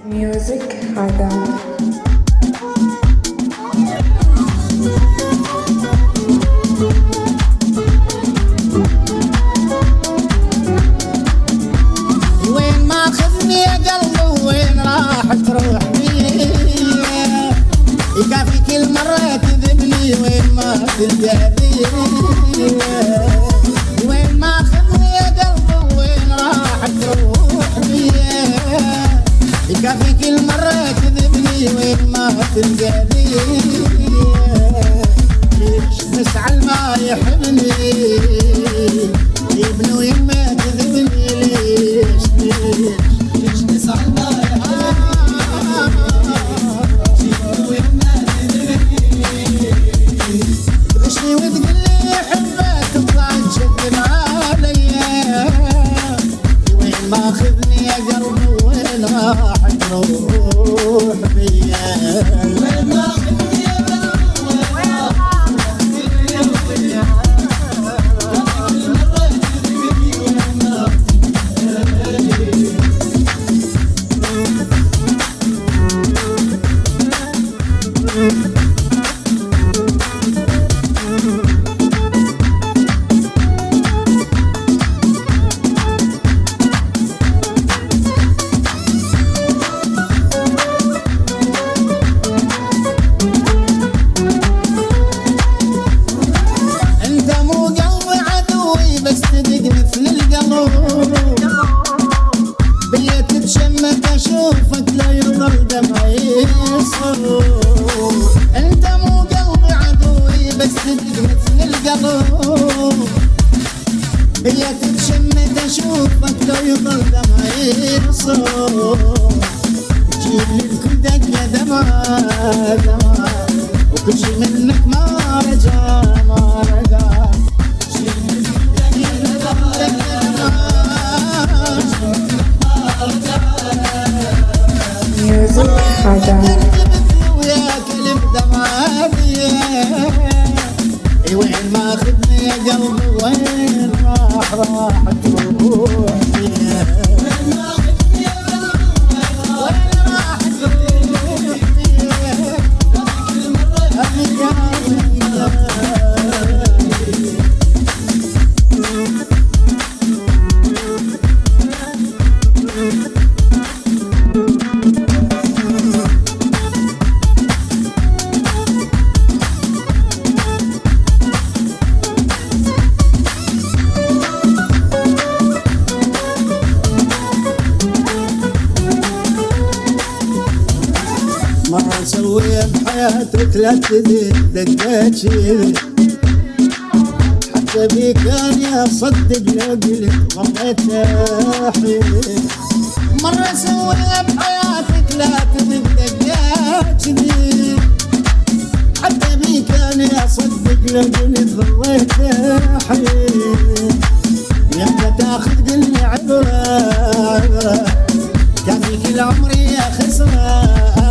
Music Adam. وين ما خذني يا قلبي وين راح تروح بي يكافي كل مرة تذبني وين ما تلقاني وين ما خذني يا قلبي وين راح تروح بي يكافي كل مرة تذبني وين ما تلقاني ليش نسعى ما يحبني ابن ويما تذبني ليش نسعى ما يحبني تغشني وتقلي حبك تطلع تشد عليا وين ما اخذني يا قلبي وين راح تروح بيا وين ما اخذني يا قلبي وين راح بيا اشوفك لا يضل دمعي انت مو قلبي عدوي بس تدق مثل القلب بيا تتشمت اشوفك لا يضل دمعي جيب لي بكل دقه دمع وكل شي منك ما رجع Music Adam. ويا كلب دمعتي وين ما اخذني يا قلبي وين راح تروح فيها وين ما اخذني يا قلبي وين راح تروح فيها كل مرة ما اسوي بحياتك لا تزيد دقاتي حتى بيك اني اصدق لو قلت ضميت حيل مرة اسوي بحياتك لا تزيد دقاتي حتى بيك اني اصدق لو قلت ضميت حيل يا تاخذ قلني عبره كافي كل عمري يا خسره